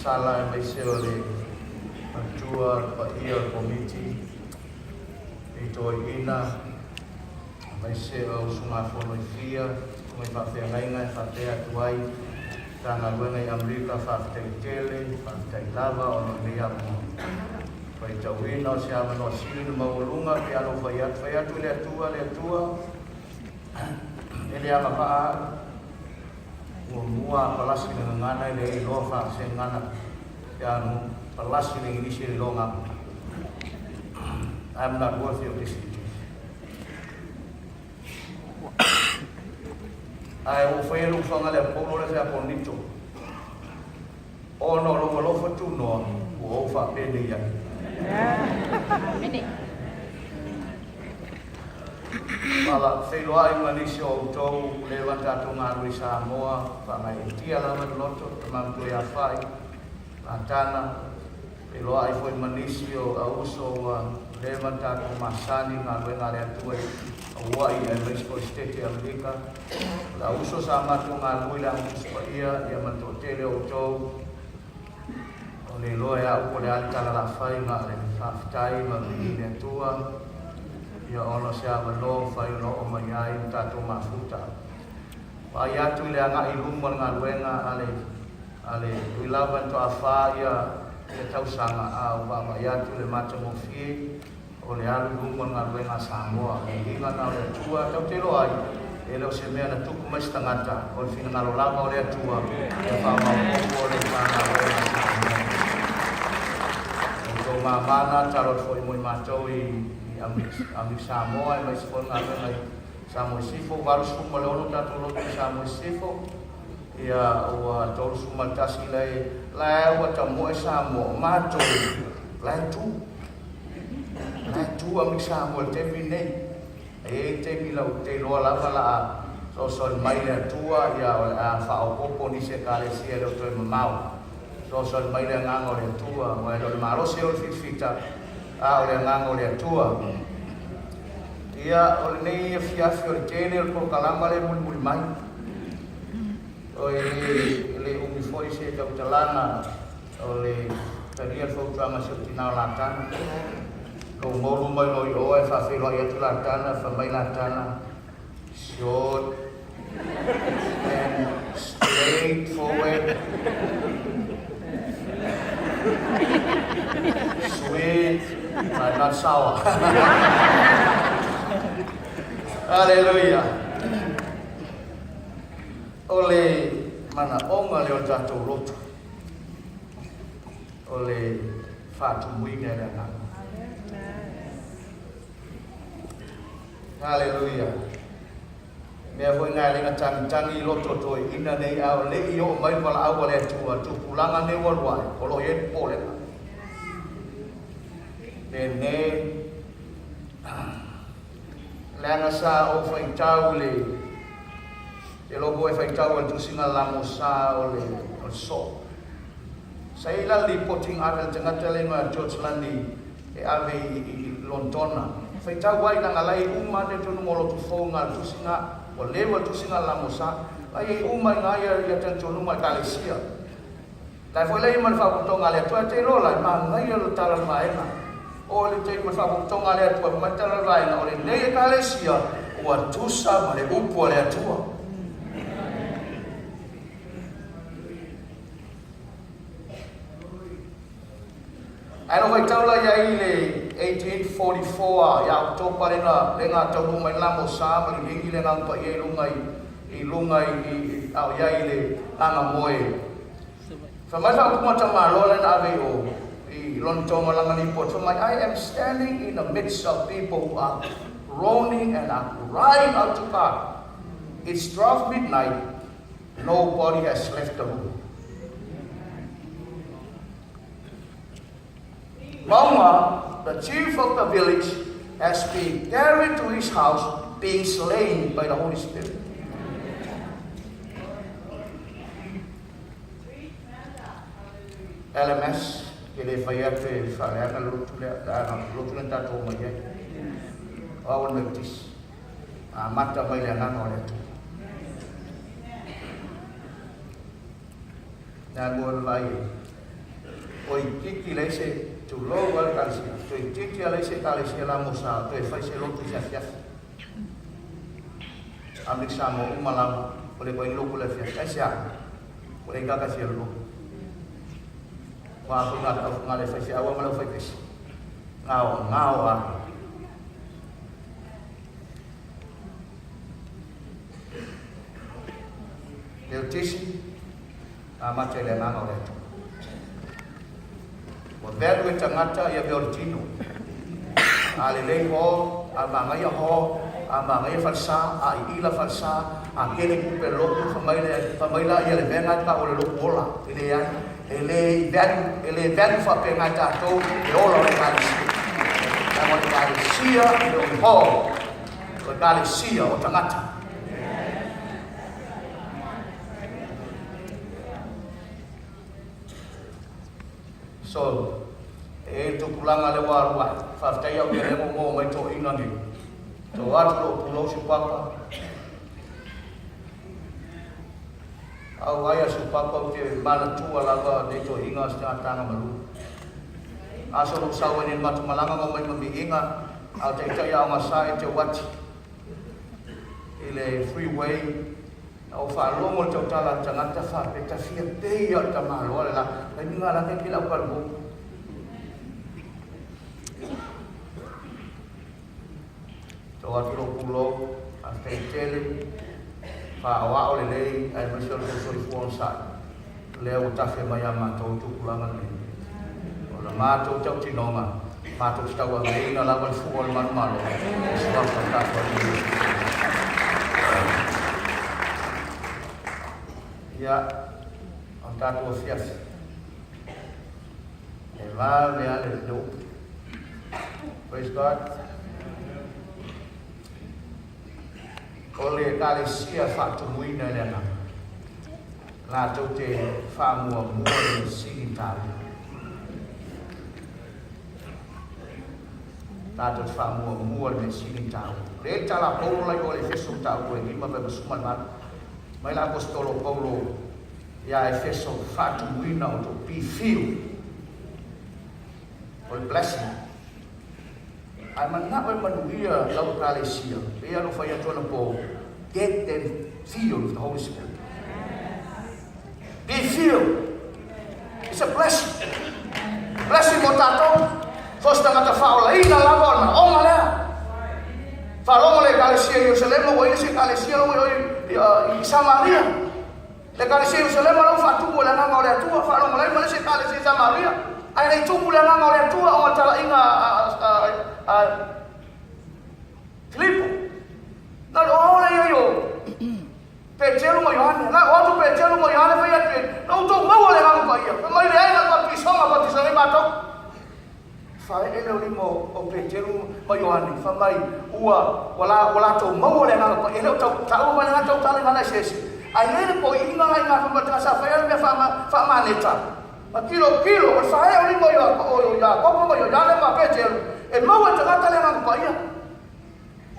Sala mai se ole tua pa ia komiti i toi ina mai se o sunga fono fia mai pa fe ngai ngai pa te atuai tanga luenga i Amerika fa te tele fa te lava o no mea mo pai tau ina o se ama no sili no maulunga pe alo fai atu le atua ele ama pa mua palasi dengan ngana ile lofa se ngana yang palasi dengan ini se longa. I'm not worthy of this. Ai o foi lu fanga le polo le sa ponito. O no lo fa tu no o fa pene ya. Pala whenua i manisio o tau lewata to ngāru i Samoa, whangai e tia lama loto, tamamtu e a whai, a tana, whenua i fwoi manisio a uso lewata to masani ngāru e ngāre atuai, a uai e Mexico State Amerika, a uso sa matu ngāru i la uso ia, ia mato tele o tau, o le loe a uko le altala la whai ngāre, whaftai ma vini atua, ia ono se ama no fai no o mai ai tato mafuta. Ai atu le anga i lumo ngā luenga ale uilawan to awha ia e tau sanga a uwa mai atu le mata mo fie o le alu lumo ngā luenga Samoa. E inga na o le atua tau te loai e leo se mea na tuku mais tangata o le fina ngalo lama o le atua e wha maupopo o le ngā luenga Samoa. O tō mamana tarot fo i moi mātou i Amik Samoa mai sepon ngā mai Samoa sifo waru suma leono tato loto Samoa sifo ia ua tolu suma tasi lai ua tamoe Samoa mato lai tu Amik Samoa tepi nei e tepi lau te loa lava la so sol mai le tua ia o a whaopopo ni se kare sia leo toi mamau so sol mai le ngango le tua mai le maro se o fitfita a o le ngango le atua. Ia o le nei fiafi o le tene o le pokalama le muli mai. O le umi foi se tautalana o le taria fautanga se o tinao latana. Lo molu mai loi o e whawhelo i atu latana, whamai latana. Short and straight forward. Sweet. Not sour. Hallelujah. Ole mana onga leo tatou loto. Ole fatu muinga le nga. Hallelujah. Mea foi ngai lenga tangi loto toi ina nei au le i o mai wala au le tua tu pulanga ne walwai olo ye pole. Nene langa sa o fai tau le e logo e fai tau al tusinga lamo sa o le o so sai la li poting avel tangata le ma George Landi e ave i Londona fai tau wai nanga lai uma de tonu molo tu fonga tusinga o lewa tusinga lamo sa ai uma ngai ya tan tonu ma kalesia lai foi lai man fa tonga le tu te lola ma ngai lo tala mai na o le te ma fa tonga le atua ma tala vai na o le nei kalesia o atusa ma le upo le atua ai vai taula ia i le 1844 ya October lenga tau mai lamo sa ma le ngi le ngam pa i lunga i au ia i le anga moe fa mai fa kuma tama lola na ave o I am standing in the midst of people who are groaning and are crying out to God. It's 12 midnight. Nobody has left the room. Mama, the chief of the village, has been carried to his house, being slain by the Holy Spirit. LMS ke le fai atu whare anga lotu le tatou mai e. Awan meutis. Mata mai le ananga o le atu. Nā mua vai o i tiki le se tu lo wal kalsia. Tu i tiki le se kalsia la musa. Tu e fai se lotu se afiafi. Amik samo umalama. Ole ko i loku le afiafi. Ai se a. Ole i kaka se lo. Wa aku ngale fai se awa malau fai pesi. Ngao a. Leo tisi. Mata ele nanga o leto. Wa velu e tangata ia beortino. Ale lei ho, a mangai ho, a mangai falsa, a ila falsa, a kele kupe loku famaila ia le venga ta o le loku ola. Ele velu fa penga tatou e ola o le kalisi. Tamo le kalisia i le ho, o kalisia o tangata. So, tu kulanga le warua, whaftai au kere mo mai to ina ni. To atu lo pulau si papa. Au aia si papa te mana tua lava de to inga sta tanga malu. Aso lo sawa ni matu malanga mo mai mami inga, au te tai au masai te wati. Ile freeway au fa longo te tala tangata fa pe ta fia pe ya ta malo la ai ninga la ke la ka lu to atu pulo a te tele fa wa o le ai mo so so fo sa le o ta fe mai ama to tu kulanga ni o la ma to tau ti no ma to sta wa le na la ba fu o man malo so fa ta ko ya on tatou afiafi e va lea le do. Praise God. O le kalesia whaatumuina le ana la tau te whaamua mua le sini tāli la tau te whaamua mua le sini tāli le tala paulo lai o le feso tāu e lima pe masuman mai la apostolo Paulo ia Efeso whaatumuina o to be filled o le blessing. Ai mana mai manuia lau kalesia e alo fai atona po get them filled with the Holy Spirit. Be filled. It's a blessing. Blessing mo tatou fos tangata whaolaina lava ona onga lea whalonga le kalesia i Jerusalem o ina se kalesia lo i Samaria le kalesia i Jerusalem lau whatumu le nganga o le atua whalonga le mana se kalesia i Samaria ai nei tumu le nganga o le atua o matala inga Filipo na o le yo Petero mo Yohane na o tu Petero mo Yohane fa ia no to mo le nganga pa ia mai le ai na batisonga mato fa ele o limo o Petero mo Yohane fa mai ua wala to mo le nganga pa ele to ta o mai ngata ta le ngana sesi ai le po inga ai na fa ta sa fa ia me fa maneta ma kilo o fa ele o limo yo ya ko mo yo ya le ma Petero e mo ta ta le nganga pa ia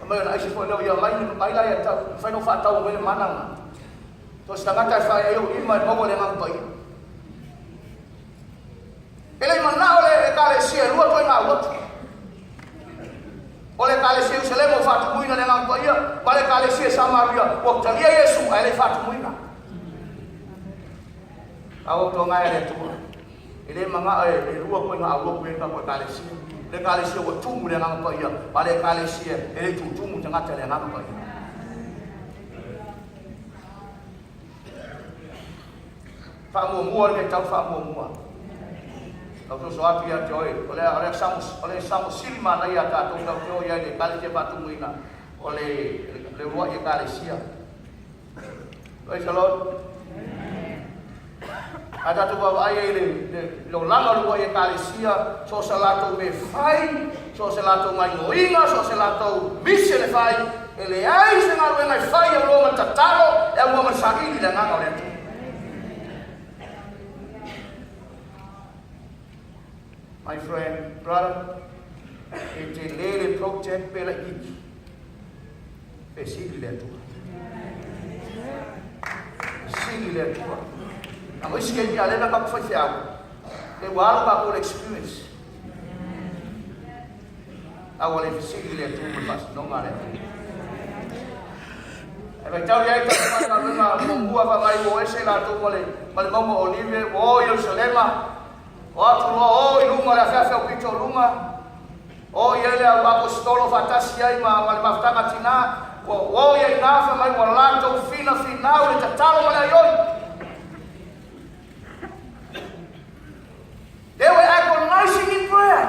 mai na isi foi no ia mai la ia ta fa no fa ta o me mananga to sta ngata fa ia yo ima mo le nganga pa ia ele mana ole kalesia lua to nga lot ole kalesia Jerusalem o fatu muina le ngamba ia bale kalesia Samaria o talia Yesu ele fatu muina au to nga ele tu ele manga e lua ko nga alo ko nga ko kalesia le kalesia o tumu le ngamba ia bale kalesia ele tu tumu tanga le ngamba ia fa mo mo le tau fa mo mo Kau soapi ya joy, oleh samus silma na ia ka tong kau ya ni kali je batu muina, oleh lewat ya kali sia. Praise the Lord. Ada tu bawa ayah ini, lo lama lewat ya kali sia, so selato me fai, so selato mai ngoinga, so selato mise le fai, ele ai sengaru ngai fai yang lo mentatalo, yang lo mensakini dengan oleh tu. My friend, brother, it's a lele project pela iki. Sigi le tua. Sigi le tua. Amo iske ki ale na ka fa fiao. Ke walo ka ko experience. Awale sigi le tua pas no mare. Vai tau ia ka ka na mongua fa mai o ese la tu mole. Male momo Olive o Yerusalema. O atu o ilunga la fa o pito lunga. O yele apostolo fatasi ai ma mafutanga tina. O ia inafa mai wala to fina final le tatalo mala yoi. They were agonizing in prayer.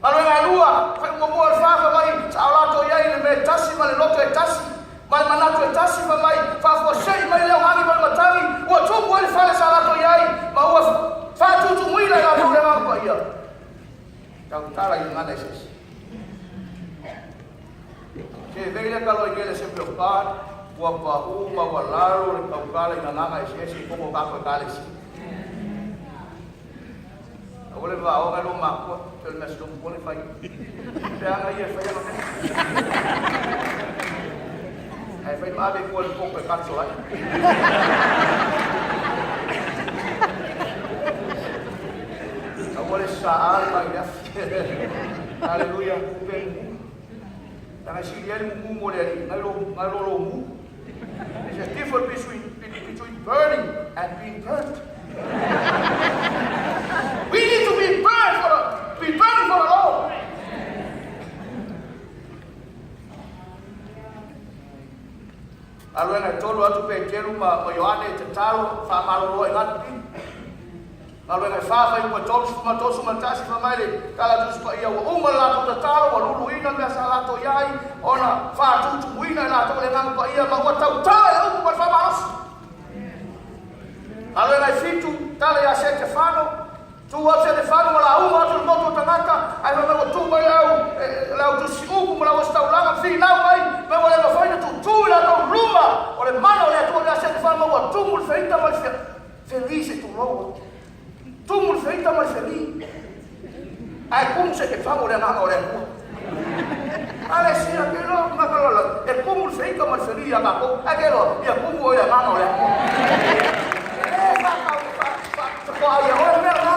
Alo na lua, fa mo fa mai, ala to ia ile me tasi male loto tasi, mal manato tasi fa mai, fa fo sei mai le hangi mal matani, o to mo ile fa sala to ia, ma o fa tu muila la problema ko ia. Tau tala i ngana ese. Que veio aquela igreja se preocupar, o apaú, o avalaro, o calcala e nananga esse como o caco calice. Agora vai ao galo maco, pelo menos não pode fazer. Pega aí, faz a noite. Aí vai mais bem com o pouco de canto lá. Agora essa alma, aleluia, Tanga siriari mu mo le ngalo mu. There's a difference between burning and being burnt. We need to be burning for the Lord. Alwena tolo atu pe jeru ma Yohane te talo fa malo lo ngati. Alwena fa fa i tosu ma tasi fa mai kala tu pa ia o la to talo wa lulu ina me sala to yai ona fa tu wina la to le ngang pa ia ma wa tau tala o pa fa mas. Alwena fitu tala ya se Stefano tu wa se Stefano la u atu mo tangaka ai ma tu mai la tu si u mo la wa sta ulanga fi na mai me wa le fa tu la to luma o le mano le tu la se Stefano wa tu mo feita ma felice tu lo Tumul feita mai feliz. Ai cum se che fa ore na ore. Ale si aquilo ma quello e cum feita mai feliz ma co aquilo e cum ore na ore. Fa ia ore na.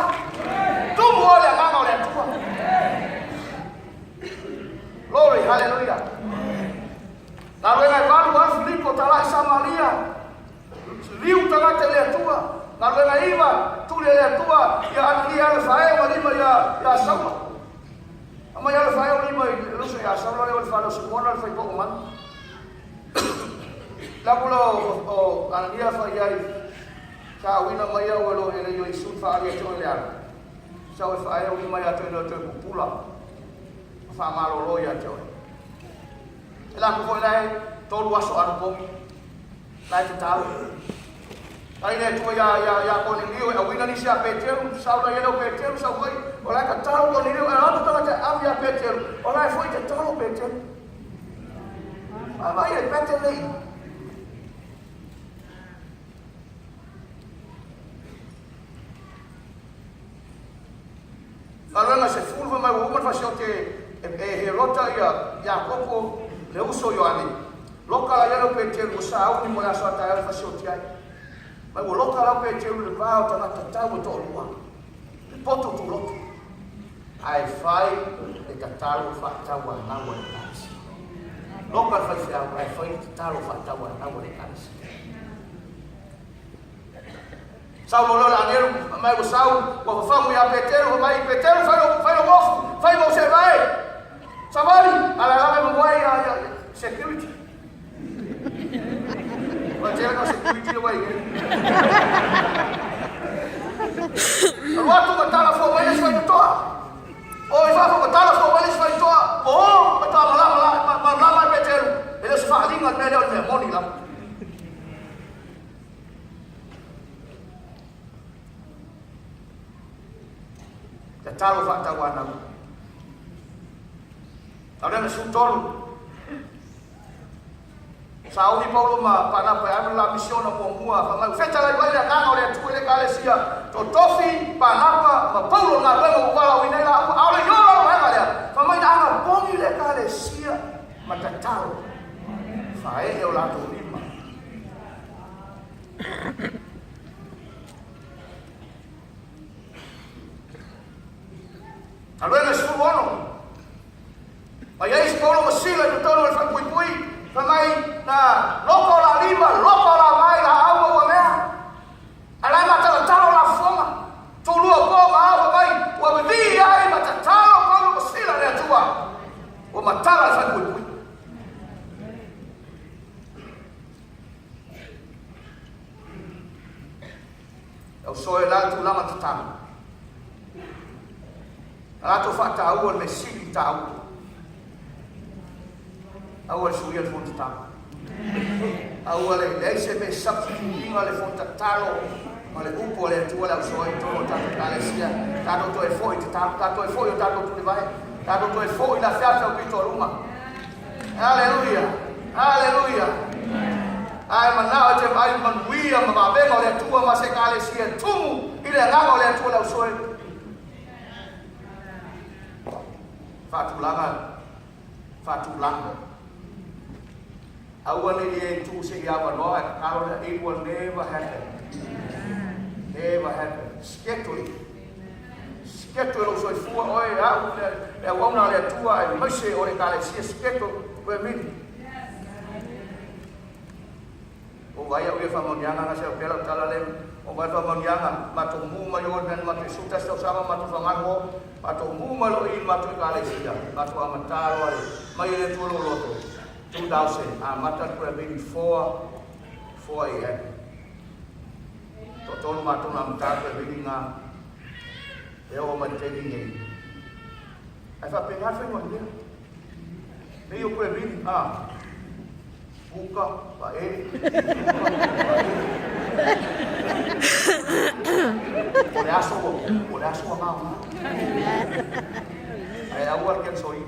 Tu ore na ore tu. Glory, hallelujah. Na vena valu Filipo tala Samaria. Liu tala tele tua. Nalena iwa tule le tua ya ani ala fae wali ma ya sawa ama ya fae wali ma lu se ya sawa le fa lo simona fa ko man la bulo o ani ya fa ya ka wina ma ya walo ele yo isu fa ya to le ala sa fa ya wali ma ya to le to pula fa ma lo ya to la ko lai to lu aso anu pomi lai te tau ai ne tu ya Cornelio e wina ni sia Petero saula ia no Petero sa foi ola ka talo Cornelio e atu tala te am ya Petero ola foi te talo Petero ama ia Petero nei alana se fulva mai uma fasio te herota ya Jacopo le uso Ioane loka ia no Petero sa au ni mo la so ta fasio te ai Mai wo lota la pe te le va ta na ta wo to lua. Le poto tu loto. Ai fai e ta talo fa ta wa na wa tas. Loka fa fia ai fai ta talo fa ta wa na wa tas. Sau lo la nero mai wo sau wo fa mu ya Petero mai Petero fa lo wofu fa mo se vai. Savali ala la me mo ya security. Macam mana security awak ini? Waktu bertala formal sesuai itu. Oh, itu bertala formal sesuai itu. Oh, malah betul. Ele sefah ingat melhor memori lah. Bertala fakta wanam. Ada mesutor. Sauli Paulo ma pana pa la misión mo mua fa ma feta la igual na o le tu le kale sia tofi panapa ma paulo na wenga wala winela ale yola wenga le fa mai danga bongi le kale sia matatalo fa e o la to lima alwe na sfu wono ma ye skolo masila to tolo fa pui fa mai na loko la lima loko la mai la awa wa mea ala matatalo la fonga tulua ko ma mai wa vi ai matatalo ko masila le tua wa matala fa pui o soe la tu lama tatalo ala to fa ta o me sigi ta o suia fo ta o le se me substituting le fo tatalo ma le upo le tu la soe to ta ta sia ta do to e foi ta to e foi ta do tu vai ta do to e foi la fiata o pito ruma alleluia alleluia ai mana te ai man wia ma be mo le tua ma se kale sia tu ile ngalo le tu la soe fatu langa awani ye tu se ya wa no kalo it will never happen sketuli lo soe fu oi a wona le tua ai ma se ore kale sia sketu we min o vai au fa monianga na se pela tala le o vai fa monianga ma to mu ma yo dan ma te suta sto sama ma to fango ma to mu ma lo in ma to kale sia ma to amataro ale mai le tu lo loto 2000 a mata pre baby 4 year to tolu ma to na mata pre baby nga e o ma te ni ai fa pe nga fe mo dia me yo pre baby buka pa Oleh asuh mau. Awal kan sorry.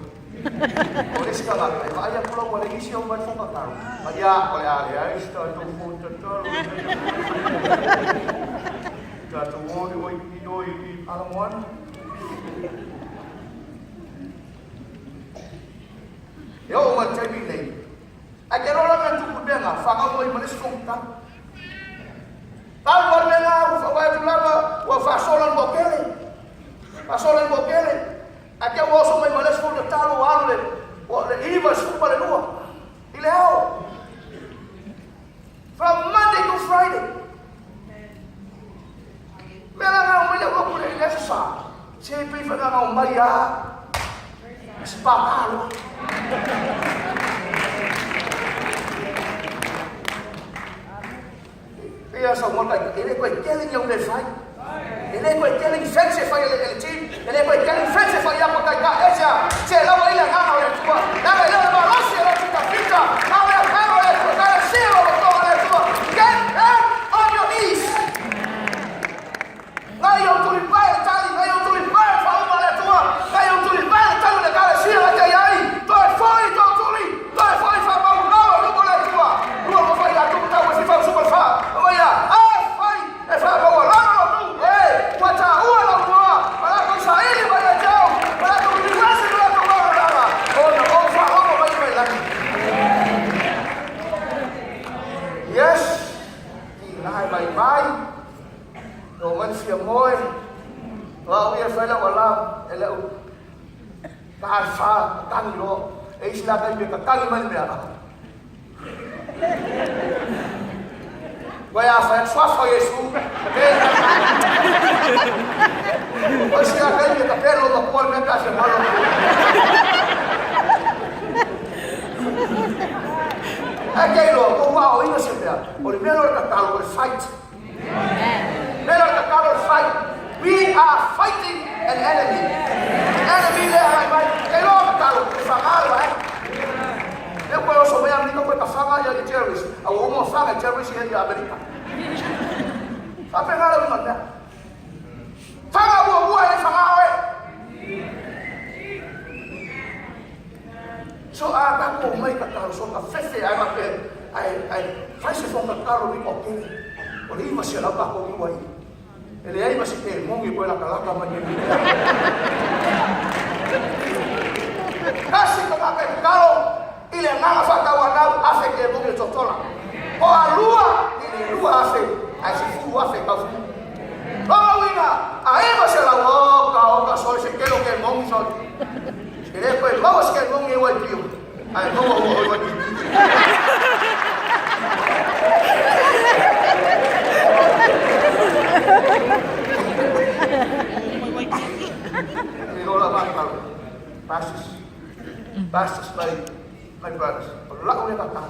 Oleh sekarang, ayah pulau boleh isi obat fungka tahu. Ayah oleh ayah istri tu pun tertor. Jatuh mau di alamuan. Yo umat cakap ni. Ajar orang yang cukup dia ngah, faham boleh menisung tak? Tal warnanya wa tulama wa fasolan bokele até o osso mai malas for talo arle o le iva super le lua ileo from Monday to Friday mela na o mele ko le nessa sempre fa na o maia spapalo Ia sa mo ta ele ko kelling yung le fai ele ko kelling fence fai ele team ele ko kelling fence fai ya ko ka esa se la wa ila ngana le tua na le ba rosi la tuta fita na le ngana le tua na se lo to le tua get up on your knees na yo tu li pai tali na yo tu li pai fa uma le tua na yo tu li pai tali le kala se la te ai to foi to tu li to foi fa ba no no le tua no mo fai la tu ta wa si fa super fa môi và bây giờ là wala ele ka fa tang lo e isla ka be ka tang man be wa ya fa swa fa yesu o sia ka be ka perlo ka por me ka se malo aquele lo o wa o ina se be o primero ka talo fight Let us cover fight. We are fighting an enemy. Enemy there, right? Kaya kalau sangal, right? Dia kalau sebenarnya kita boleh sangal jadi teroris. Awak mau sangal teroris yang di Amerika. Apa yang ada mana? Sangal buah yang sangal. So aku mau mereka kalau soal feste, I faz se for caro me qualquer. Olha, mas será para como vai? Ele ai masih mongi ko la kalaka mani. Kasi kakakai kalo ile nganga fata wadau afe ke mongi totola. Ko alua ile lua afe asifu afe kafu. Oh winga ai masih la oka so se kelo ke mongi so. Ele ko mau se ke mongi wa dio. Ai no wa dio. Pastors, my brothers, laku le kata.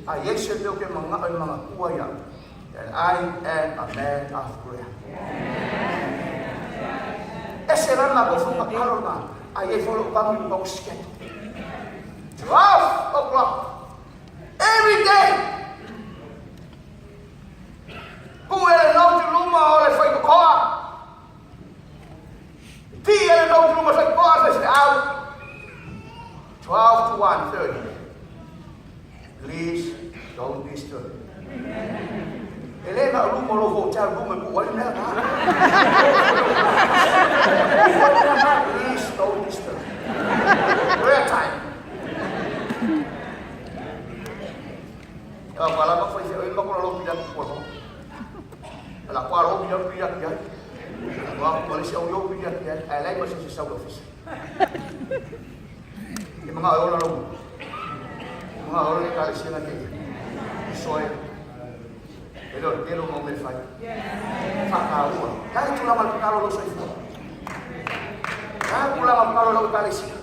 A Yesu teo ke mga kuaya. And I am a man of prayer. Ese rana ko fuka karo na. A Yesu lo kami ko sket. 12 o'clock every day. Kung ele não te luma ole foi ko koa. Ti ele não te luma foi koa foi out. 12 to 1:30. Please don't disturb. Ele na luma lo hotel luma ko ole na. Please don't disturb. Prayer time. Kalau apa foi eu não colo pidak ko. Ala kwaro pidak ya. Wa polisi au pidak ya. Ai lai masih sa office. Yung mga oras lang. Mga oras yung kalis yun natin. Soy. Pero mo may fight. Fakawa. Kahit wala magkakaro lang sa ifo. Kahit wala magkakaro lang kalis yun.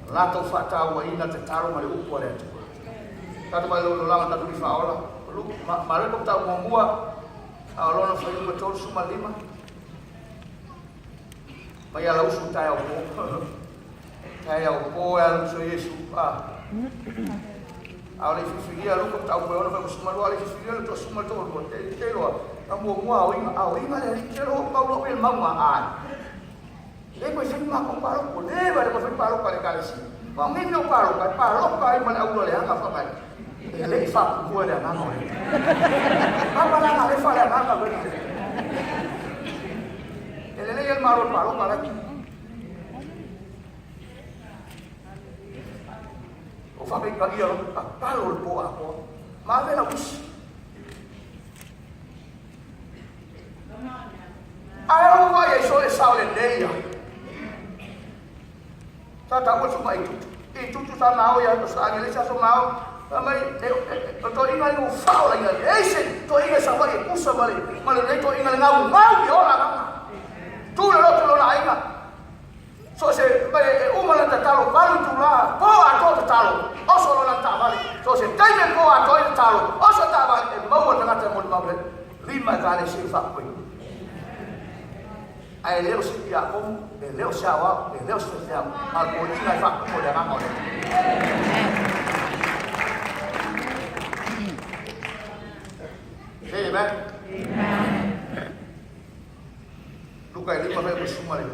Lato fatawa ina tetaro mali upo rin. Tato ba lulaman tato di faola. Marikong tao mongua. Alona foi uma tol suma lima. Maya lau su tai au po. Tai au po ya so Yesu pa. Ala fifiria lu ko tau ko ona fa suma lu ala fifiria to suma to ko te lo. Amo mo au inga le ke lo Paulo el mama an. Le ko sin ma ko paro ko le ba ko paro ka le kalisi. Wa min no paro ka man au le anga fa kai. Ele fa ko le na no. Apa lang ale fa le na ka be. Ele le el maro paro para ki. O fa be ka ia paro po ako. Ma ve na us. Ayaw mo ya so le sa le neia. Sa ta ko suma itu sa nao ya sa ngele sa sumao. Mai to inga no fao la ese to inga sa vai kusa vale male nei to inga ngau yo la ngama tu lo la inga so se mai uma ta talo balu tu la po a to talo o so la ta vale so se tai me po a to talo o so ta vale e mau ta ta mo mable lima gale se fa ko ai leo se ya ko leo shawa leo se ya al ko inga fa ko da ngamo Amen. Luka ili pa mai sumari.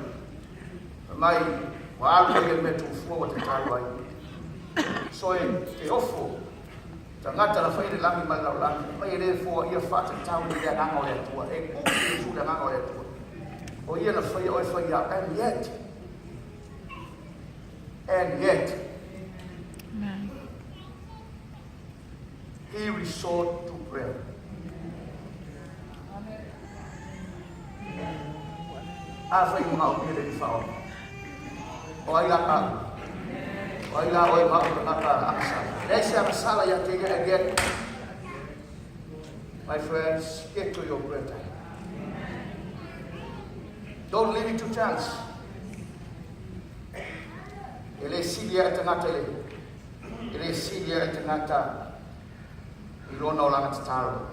Mai wa alko ke metu fo wa tatai. So e ofo. Tangata la faile lami mal la mai le fo ia fa tau ni ya ngao le tua. E ku su da ngao le tua. O ia na faile o faile ya and yet he resort to prayer. Asa yung mga upira di fao. O ay laka. O ay la o ay aksa. Dahil siya masala yung tiga again. My friends, get to your prayer time. Don't leave it to chance. Ele sidia tangata ele. Ele sidia tangata ilona olang tataro.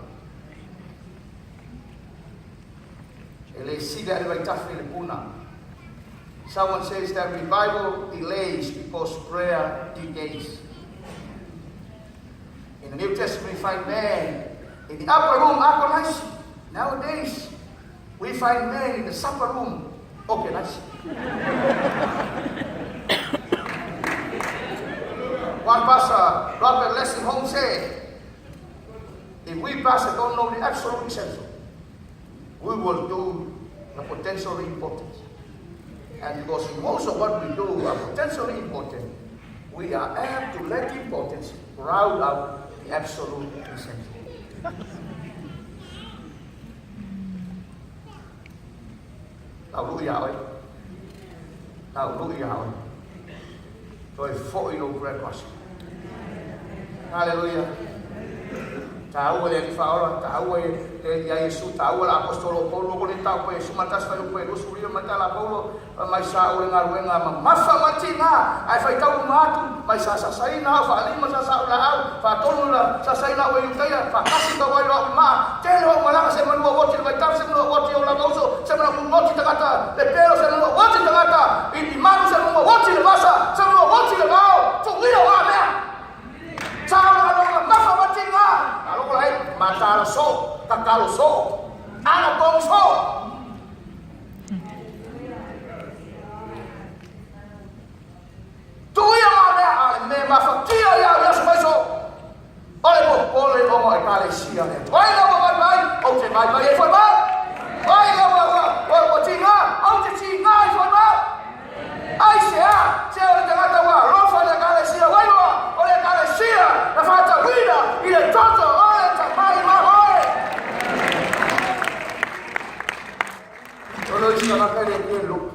Someone says that revival delays because prayer decays. In the New Testament, we find men in the upper room agonizing. Nowadays, we find men in the supper room organizing. One pastor, Robert Leslie Holmes, said, if we pastors don't know the absolute essential, we will do the potentially important. And because most of what we do are potentially important, we are apt to let the importance round out the absolute essential. Tao lũi ảo ấy. Tao lũi ảo ấy. Rồi phội đồ breakfast. Hallelujah. Tahu yang faula, tahu yang Yesus, tahu lah apostol Paulo, boleh tahu Yesus matas falu Paulo, suri matala Paulo, mai sa orang arwenga masa matina, ai fai tahu matu, mai sa saina, fa lima sa ulau, fa tolula sa saina wa yutaya, fa kasih tahu wa ma, telo malang se manu woti mai tahu se manu woti ulah kauso, se manu woti takata, le pelo se manu woti takata, ini manu se manu woti le basa, se manu woti le bau, tu dia wa me. Cara kalau masa matina, kalau lain mata so, kakalo so, anak bong so. Tu yang ada, memang fakir ya semua so. Oleh Malaysia ni. Why lah bye, oke bye for bye. Why lah Cina, oke Cina for bye. Aisyah, saya jangan tahu, rofa de Malaysia, why oleh Malaysia, na fata vida, ile toto, oleh tamai mahoi. Kalau Cina makan dia lu.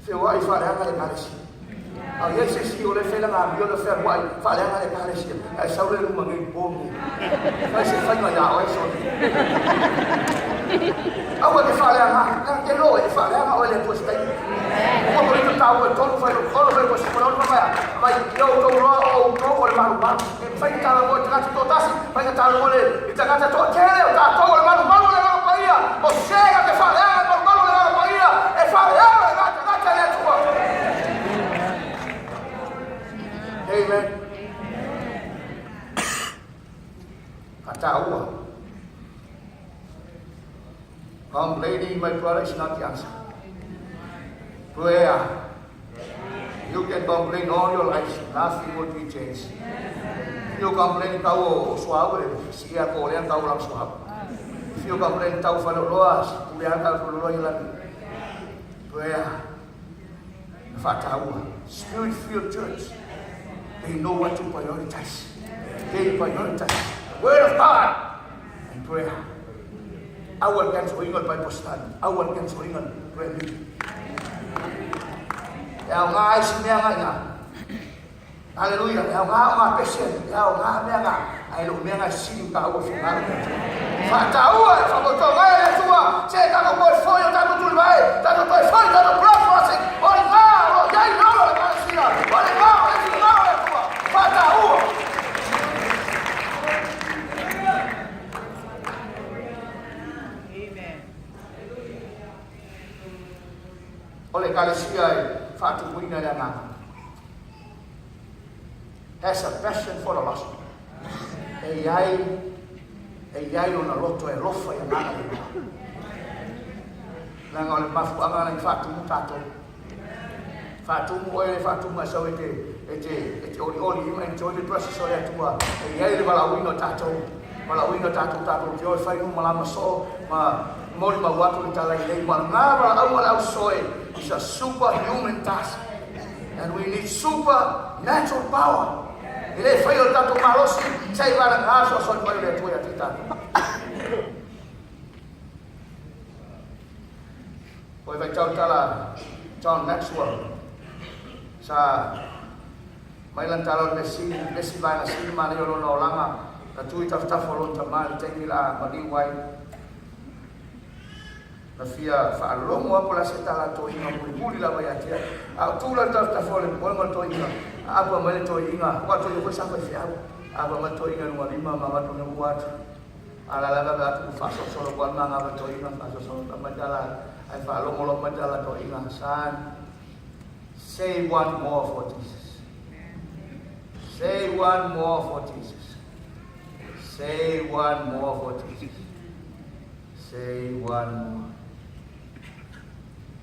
Saya wai fala de Malaysia. Ah, Yesus si oleh fela ngambil oleh fela wai fala de Malaysia. Ai saure lu mangi bom. Sai fai ya oi so. Awal dia fala nang kelo, dia fala oleh postai. Uma coisa que tal, todo foi você por onde vai eu tô olha malu vai estar lá vou tirar todo assim vai estar lá olha e tá cá tô querendo tá tô olha malu levar para aí você que fala malu levar para aí é fala gata é tua. Amen. Kata Allah, complaining my brother is not the answer. Prayer. You can complain all your life, nothing will be changed. You complain tahu suawe, siya ko lian tahu lang suawe. If you complain tahu faluluas, kulian tahu faluluas lagi. Prayer. Fatawa. Spirit-filled church. They know what to prioritize. They prioritize the Word of God and prayer. Awal kan suingan Bible study. Awal kan suingan prayer meeting. Yang ngai semua haleluya, yang ngai passion, yang ngai ai lu menga sim tahu final. Fa tahu, fa botou ngai tua, che tá no portfólio, tá no tudo vai, tá no portfólio, tá no próximo, olha lá, já não, olha lá, é final é tua. Fa tahu. Oleh Malaysia Fatu Wina yang has a passion for the lost. Ai ona loto e lofa yang ana. Nang oleh mafu amana yang Fatu mutato. Fatu masau ete oli enjoy the process oleh tua. Ai balawino tato jo fai no malama so ma mori ma watu talai lei ma ngaba awal soe. It's a superhuman task. And we need supernatural power. Ele foi o tanto malos, sai para casa, só vai ler tua tita. Oi vai John Maxwell. Sa mai lantalo Messi vai na sini mana yo no lama. Tu ita folon tamal tengila madiwai. Na fia faalongo apo la setala to inga muli la baya tia a tula ta fole mo to inga apa male to inga wa to yo sampai fia apa ma to inga no lima ma to no wat ala la ga tu fa solo kwa ma ga to inga fa solo ta madala ai faalongo lo madala to inga san say one more for Jesus. Say one more for Jesus. Say one more for Jesus. Say one more.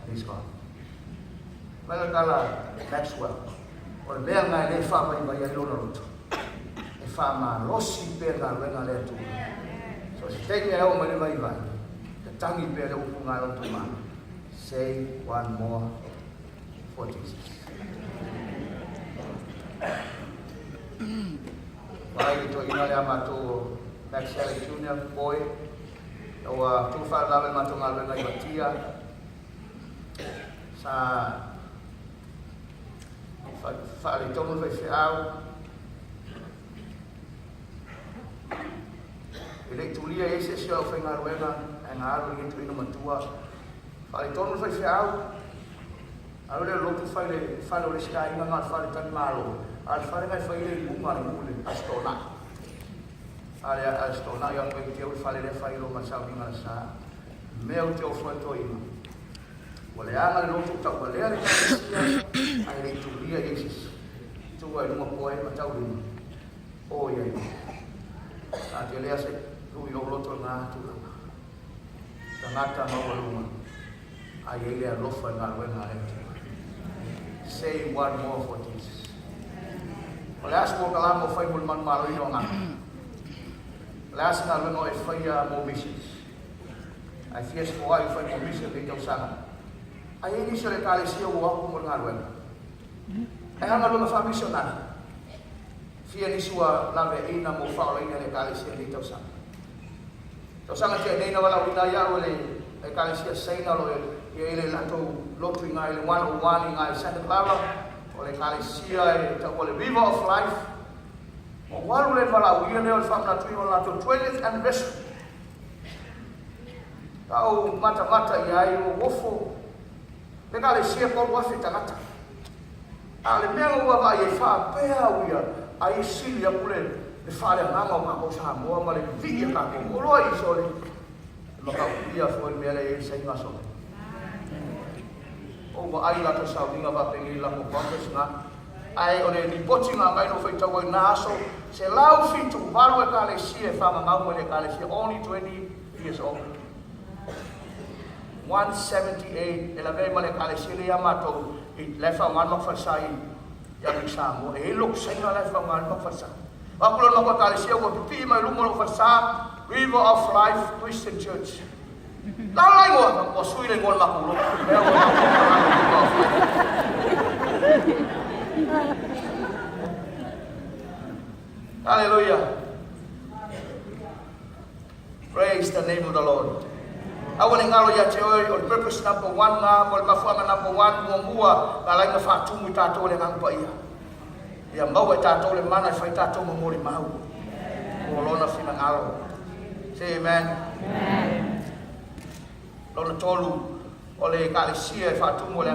Praise God. Malakala Maxwell. O le mea ngai le wha mai ai lona roto. E wha ma losi pe ngā ruenga le atu. So se teime au mai vai vai. Te tangi pe le upu ngā roto ma. Say one more for Jesus. Vai to ina le amato Max Haley Jr. boy. O tu fa la le mato ngā ruenga i batia. Sa fa le tomo vai fe au. Ele tulia ese se o fenga ruega en aro ni tu ino matua. Fa le tomo vai fe au. Alo le lotu fa le ska inga nga fa le tan malo. Al fa le fa le bunga le mule astona. Ale astona yang me ke o fa le fa lo masa vinga sa. Meu te o fa to ino. Wale anga le lotu tau wale ale ai le tulia ese. Tu ai no poe matau ino. O ia. A te lea se lui o loto ngā tūranga. Tangata mawaluma. Ai ele a lofa ngā ruenga e te. Say one more for Jesus. O le asu o kalamo whai mul man maro ino ngā. Le asu ngā ruenga e whai a mo missions. Ai fies ko ai whai mo missions e tau sanga. Ai e nisa le kale sia o aku mul ngā ruenga. E hanga lunga wha missionari. Fia ni sua lave ina mo whaola ina le kalesia ni tau sanga. Tau sanga tia neina wala wina iaro le kalesia seina lo e ele lato lotu inga ele 101 inga e Santa Clara o le kalesia e tau o le River of Life. O walu le wala uia leo le whamna tui o lato 20th anniversary. Tau mata i ai o wofo le kalesia kolu wafi tangata. A le mea ua vai e wha pēa uia ai sili apule le fale nganga o kako sa moa ma le viki a kako oroa i sori maka uia foi mea le e sainga sori o wa ai lato sa winga wa pengi lako kontes nga ai o le ripoti nga ngai no fai tau ai naso se lau fitu walu e kale si e whama ngau le kale si only 20 years old 178 e la vei ma le kale si le amato i lefa ngan mawhasai yang samo e lok sainga lefa ngan mawhasai aku lo nako kale si o pipi mai lumo lo fasa River of Life Christian Church lalai ngo o sui le ngol makulo Hallelujah. Praise the name of the Lord. Awale ngalo ya teoi o purpose number 1 nga mo mafuanga number 1 mua la laina fa tumu tato le ngang pa ia. Ya mau e tato le mana fa tato mo mori mau. O lona fina ngalo. Say amen. Amen. Lona tolu o le kalesia fa tumu le